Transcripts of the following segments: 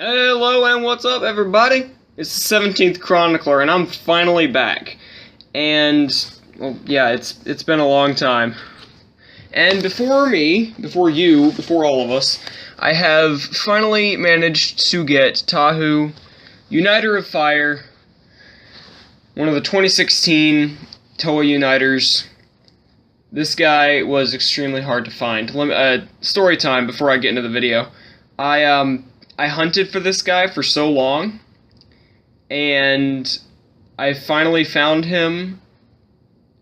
Hello and what's up, everybody? It's the 17th Chronicler, and I'm finally back. And, well, yeah, it's been a long time. And before all of us, I have finally managed to get Tahu Uniter of Fire, one of the 2016 Tahu Uniters. This guy was extremely hard to find. Story time before I get into the video. I hunted for this guy for so long, and I finally found him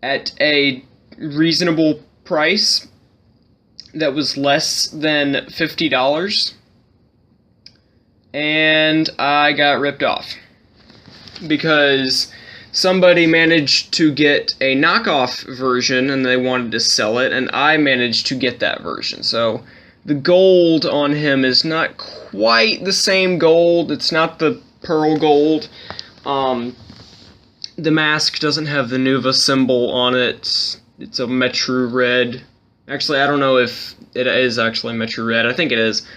at a reasonable price that was less than $50, and I got ripped off because somebody managed to get a knockoff version and they wanted to sell it, and I managed to get that version. So the gold on him is not quite the same gold. It's not the pearl gold. The mask doesn't have the Nuva symbol on it. It's a Metru red. Actually, I don't know if it is actually Metru red. I think it is.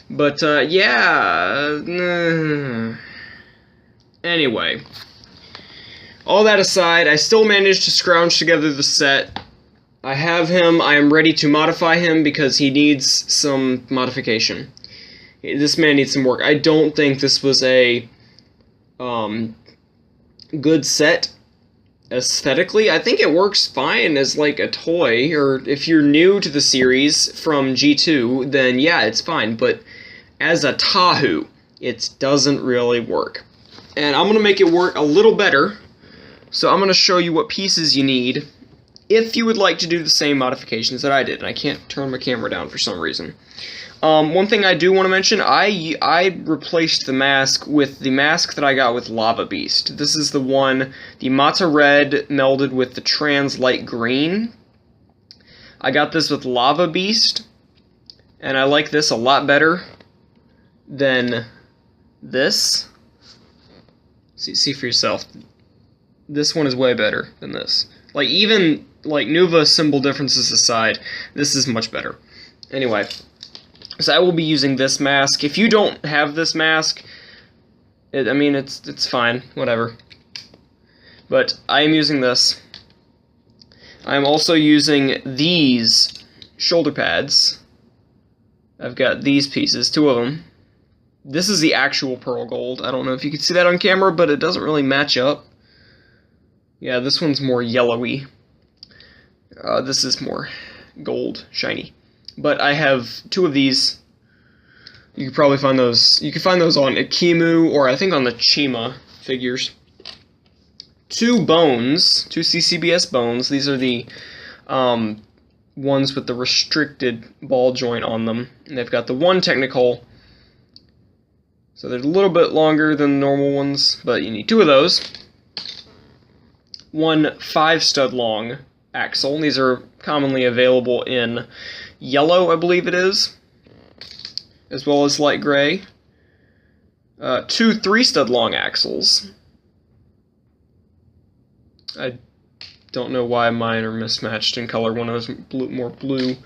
But, yeah. Anyway. All that aside, I still managed to scrounge together the set. I have him. I am ready to modify him because he needs some modification. This man needs some work. I don't think this was a good set aesthetically. I think it works fine as like a toy, or if you're new to the series from G2, then yeah, it's fine. But as a Tahu, it doesn't really work. And I'm going to make it work a little better. So I'm going to show you what pieces you need if you would like to do the same modifications that I did. And I can't turn my camera down for some reason. One thing I do want to mention, I replaced the mask with the mask that I got with Lava Beast. This is the one, the Mata Red melded with the Trans Light Green. I got this with Lava Beast, and I like this a lot better than this. See for yourself. This one is way better than this. Like, even, like, Nuva symbol differences aside, this is much better. Anyway, so I will be using this mask. If you don't have this mask, I mean, it's fine, whatever. But I am using this. I am also using these shoulder pads. I've got these pieces, 2 of them. This is the actual pearl gold. I don't know if you can see that on camera, but it doesn't really match up. Yeah, this one's more yellowy. This is more gold, shiny. But I have 2 of these. You can probably find those. You can find those on Ikimu, or I think on the Chima figures. 2 bones, 2 CCBS bones. These are the ones with the restricted ball joint on them. And they've got the 1 technical. So they're a little bit longer than the normal ones, but you need 2 of those. 1 5-stud long axle. These are commonly available in yellow, I believe it is, as well as light gray. 2 3-stud long axles. I don't know why mine are mismatched in color. One of those more blue,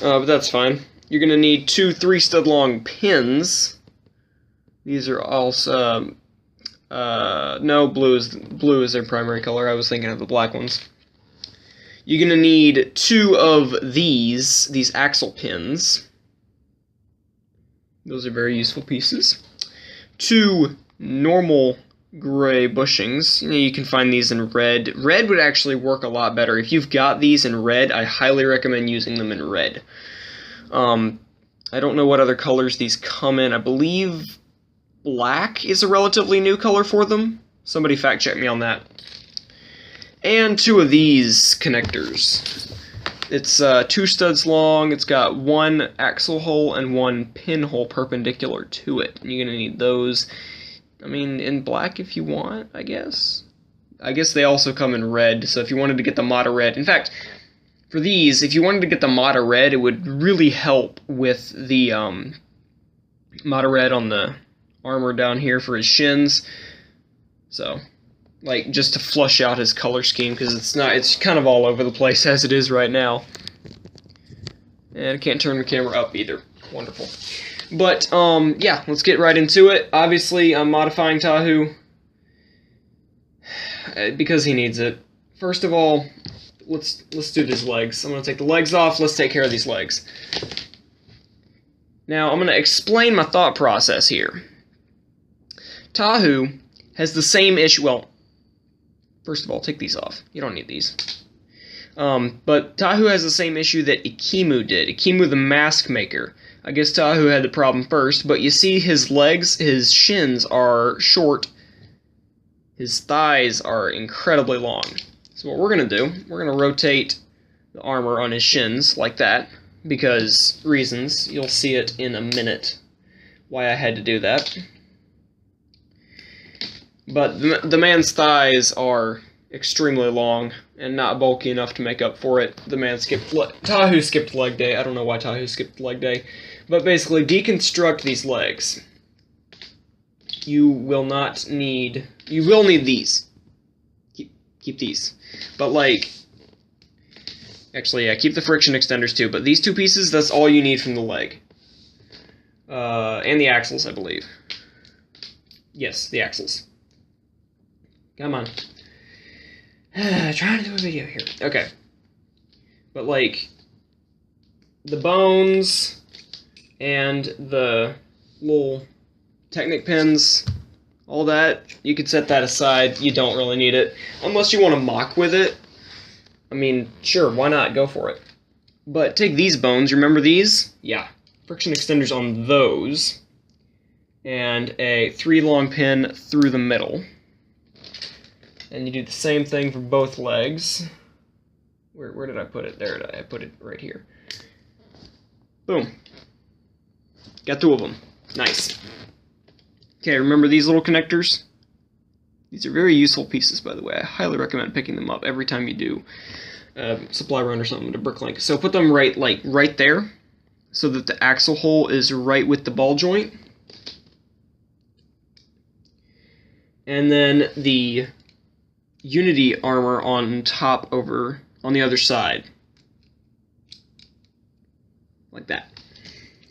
but that's fine. You're going to need 2 3-stud long pins. These are also no, blue is their primary color. I was thinking of the black ones. You're going to need 2 of these axle pins. Those are very useful pieces. 2 normal gray bushings. You can find these in red. Red would actually work a lot better. If you've got these in red, I highly recommend using them in red. I don't know what other colors these come in. I believe black is a relatively new color for them. Somebody fact check me on that. And 2 of these connectors. It's 2 studs long. It's got 1 axle hole and 1 pin hole perpendicular to it. And you're going to need those, I mean, in black if you want, I guess. I guess they also come in red, so if you wanted to get the Mata Red. In fact, for these, if you wanted to get the Mata Red, it would really help with the Mata Red on the armor down here for his shins. So, like, just to flush out his color scheme, because it's kind of all over the place as it is right now. And I can't turn the camera up either. Wonderful. But, yeah, let's get right into it. Obviously, I'm modifying Tahu because he needs it. First of all, let's do these legs. I'm going to take the legs off. Let's take care of these legs. Now, I'm going to explain my thought process here. Tahu has the same issue. Well, first of all, take these off. You don't need these. But Tahu has the same issue that Ikimu did. Ikimu, the mask maker. I guess Tahu had the problem first, but you see his legs, his shins are short. His thighs are incredibly long. So what we're going to do, we're going to rotate the armor on his shins like that, because reasons. You'll see it in a minute why I had to do that. But the man's thighs are extremely long and not bulky enough to make up for it. The man Tahu skipped leg day. I don't know why Tahu skipped leg day. But basically, deconstruct these legs. You will need these. Keep these. But like, actually, yeah, keep the friction extenders too. But these two pieces, that's all you need from the leg. And the axles, I believe. Yes, the axles. Come on. Trying to do a video here. Okay. But like, the bones and the little Technic pins, all that, you could set that aside. You don't really need it. Unless you want to mock with it. I mean, sure, why not? Go for it. But take these bones, remember these? Yeah. Friction extenders on those. And a 3-long pin through the middle. And you do the same thing for both legs. Where did I put it? There, I put it right here. Boom. Got 2 of them. Nice. Okay, remember these little connectors? These are very useful pieces, by the way. I highly recommend picking them up every time you do a supply run or something to Bricklink. So put them right there, so that the axle hole is right with the ball joint. And then the Unity armor on top over on the other side. Like that.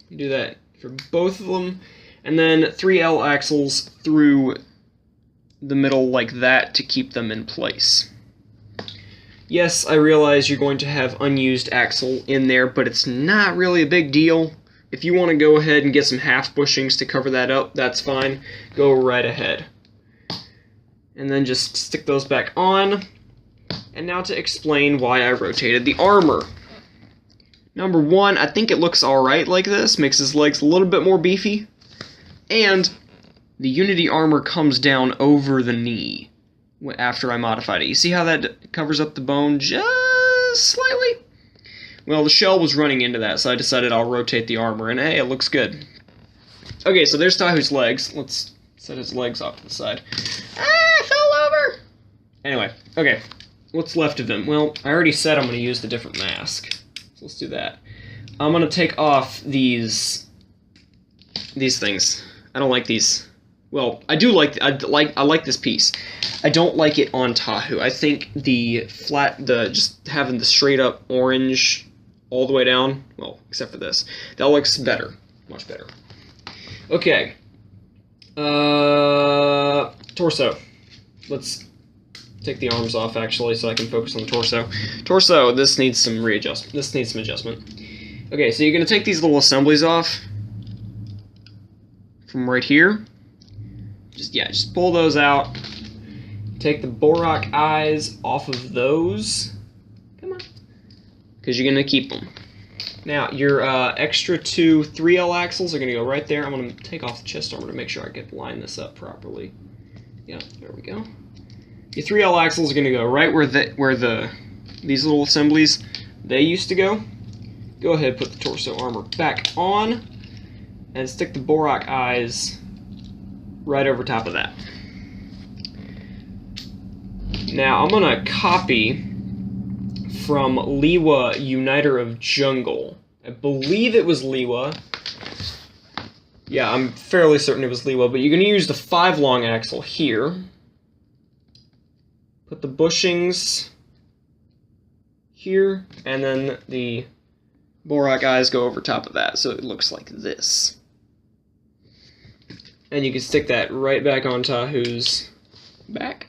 You do that for both of them. And then 3L axles through the middle like that to keep them in place. Yes, I realize you're going to have unused axle in there, but it's not really a big deal. If you want to go ahead and get some half bushings to cover that up, that's fine. Go right ahead. And then just stick those back on. And now to explain why I rotated the armor. Number one, I think it looks alright like this. Makes his legs a little bit more beefy. And the Unity armor comes down over the knee after I modified it. You see how that covers up the bone just slightly? Well, the shell was running into that, so I decided I'll rotate the armor, and hey, it looks good. Okay, so there's Tahu's legs. Let's set his legs off to the side. Ah, I fell over! Anyway, okay. What's left of him? Well, I already said I'm going to use the different mask. So let's do that. I'm going to take off these things. I don't like these. Well, I do like I like this piece. I don't like it on Tahu. I think just having the straight up orange all the way down, well, except for this, that looks better, much better. Okay. Torso. Let's take the arms off actually, so I can focus on the torso. Torso. This needs some readjustment. This needs some adjustment. Okay, so you're gonna take these little assemblies off from right here. Just pull those out. Take the Borak eyes off of those. Come on. Because you're going to keep them. Now, your extra 2 3L axles are going to go right there. I'm going to take off the chest armor to make sure I can line this up properly. Yeah, there we go. Your 3L axles are going to go right where these little assemblies, they used to go. Go ahead, put the torso armor back on, and stick the Borak eyes right over top of that. Now, I'm going to copy from Liwa Uniter of Jungle. I believe it was Liwa. Yeah, I'm fairly certain it was Liwa, but you're going to use the 5-long axle here. Put the bushings here, and then the Borak eyes go over top of that, so it looks like this. And you can stick that right back on Tahu's back.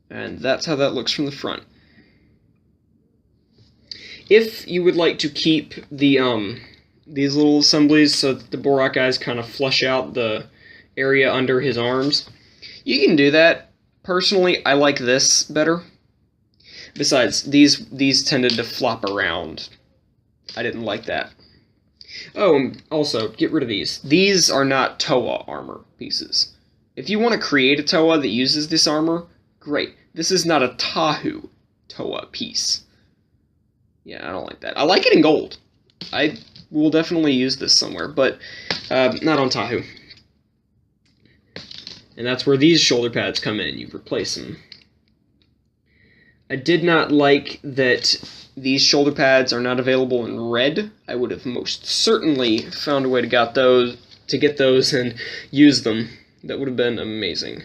And that's how that looks from the front. If you would like to keep the these little assemblies so that the Borak eyes kind of flush out the area under his arms, you can do that. Personally, I like this better. Besides, these tended to flop around. I didn't like that. Oh, and also, get rid of these. These are not Toa armor pieces. If you want to create a Toa that uses this armor, great. This is not a Tahu Toa piece. Yeah, I don't like that. I like it in gold. I will definitely use this somewhere, but not on Tahu. And that's where these shoulder pads come in. You replace them. I did not like that these shoulder pads are not available in red. I would have most certainly found a way to get those and use them. That would have been amazing.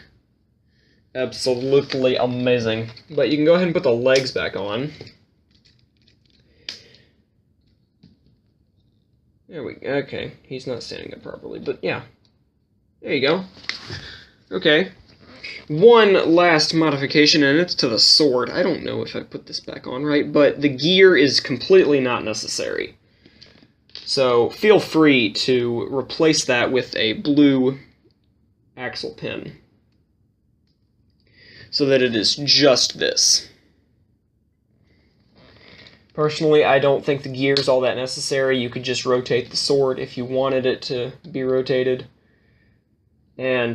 Absolutely amazing. But you can go ahead and put the legs back on. There we go. Okay, he's not standing up properly, but yeah. There you go. Okay. One last modification, and it's to the sword. I don't know if I put this back on right, but the gear is completely not necessary. So feel free to replace that with a blue axle pin, so that it is just this. Personally, I don't think the gear is all that necessary. You could just rotate the sword if you wanted it to be rotated. And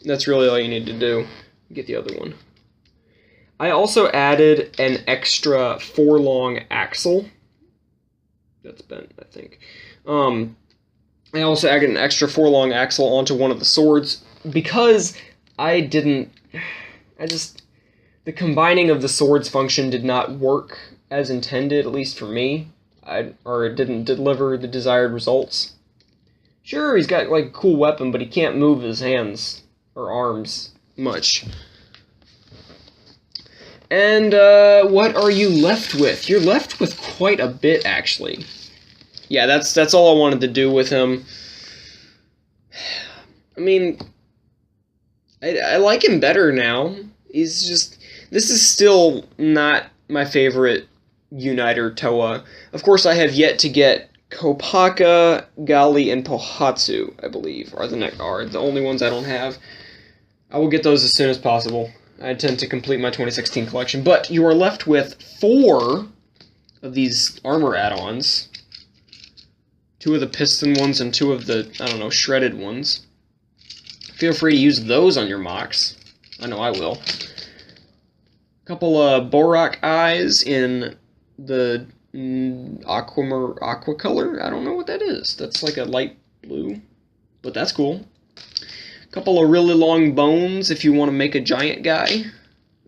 that's really all you need to do. Get the other one. I also added an extra 4-long axle. That's bent, I think. I also added an extra 4-long axle onto one of the swords because the combining of the swords function did not work as intended, at least for me, or it didn't deliver the desired results. Sure, he's got like a cool weapon, but he can't move his hands or arms much. And what are you left with? You're left with quite a bit, actually. Yeah, that's all I wanted to do with him. I mean, I like him better now. He's just... This is still not my favorite Uniter Toa. Of course, I have yet to get Kopaka, Gali, and Pohatsu, I believe, are the only ones I don't have. I will get those as soon as possible. I intend to complete my 2016 collection. But you are left with 4 of these armor add-ons. 2 of the piston ones and 2 of the, I don't know, shredded ones. Feel free to use those on your mocks. I know I will. A couple of Borak eyes in the aqua color. I don't know what that is. That's like a light blue, but that's cool. A couple of really long bones if you want to make a giant guy,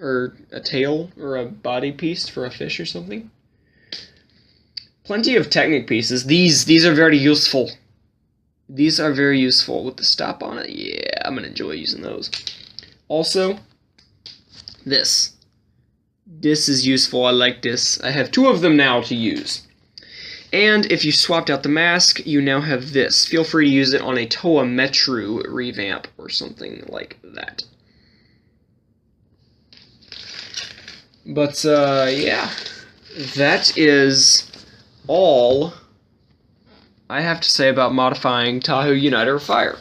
or a tail, or a body piece for a fish or something. Plenty of Technic pieces. These are very useful. These are very useful with the stop on it. Yeah, I'm gonna enjoy using those. Also, this. This is useful. I like this. I have 2 of them now to use. And if you swapped out the mask, you now have this. Feel free to use it on a Toa Metru revamp or something like that. But, yeah. That is all I have to say about modifying Tahu Uniter of Fire.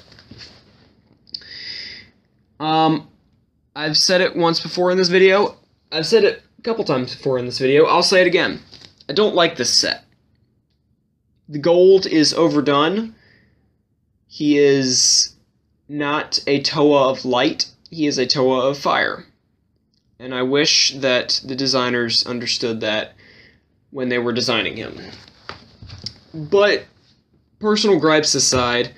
I've said it once before in this video. I've said it a couple times before in this video. I'll say it again. I don't like this set. The gold is overdone. He is not a Toa of light. He is a Toa of fire. And I wish that the designers understood that when they were designing him. But, personal gripes aside,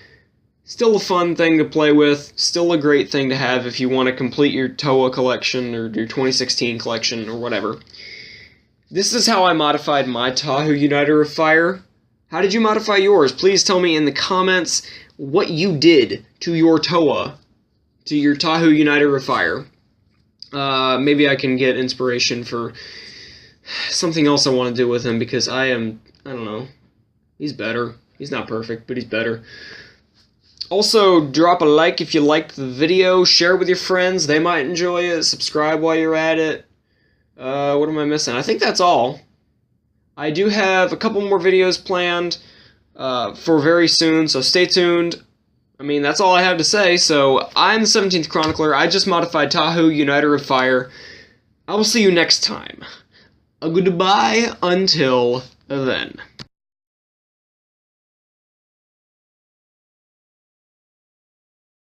still a fun thing to play with, still a great thing to have if you want to complete your Toa collection or your 2016 collection or whatever. This is how I modified my Tahu Uniter of Fire. How did you modify yours? Please tell me in the comments what you did to your Toa, to your Tahu Uniter of Fire. Maybe I can get inspiration for something else I want to do with him because I don't know, he's better. He's not perfect, but he's better. Also, drop a like if you liked the video, share it with your friends, they might enjoy it, subscribe while you're at it. What am I missing? I think that's all. I do have a couple more videos planned for very soon, so stay tuned. I mean, that's all I have to say, so I'm the 17th Chronicler. I just modified Tahu Uniter of Fire. I will see you next time. A goodbye until then.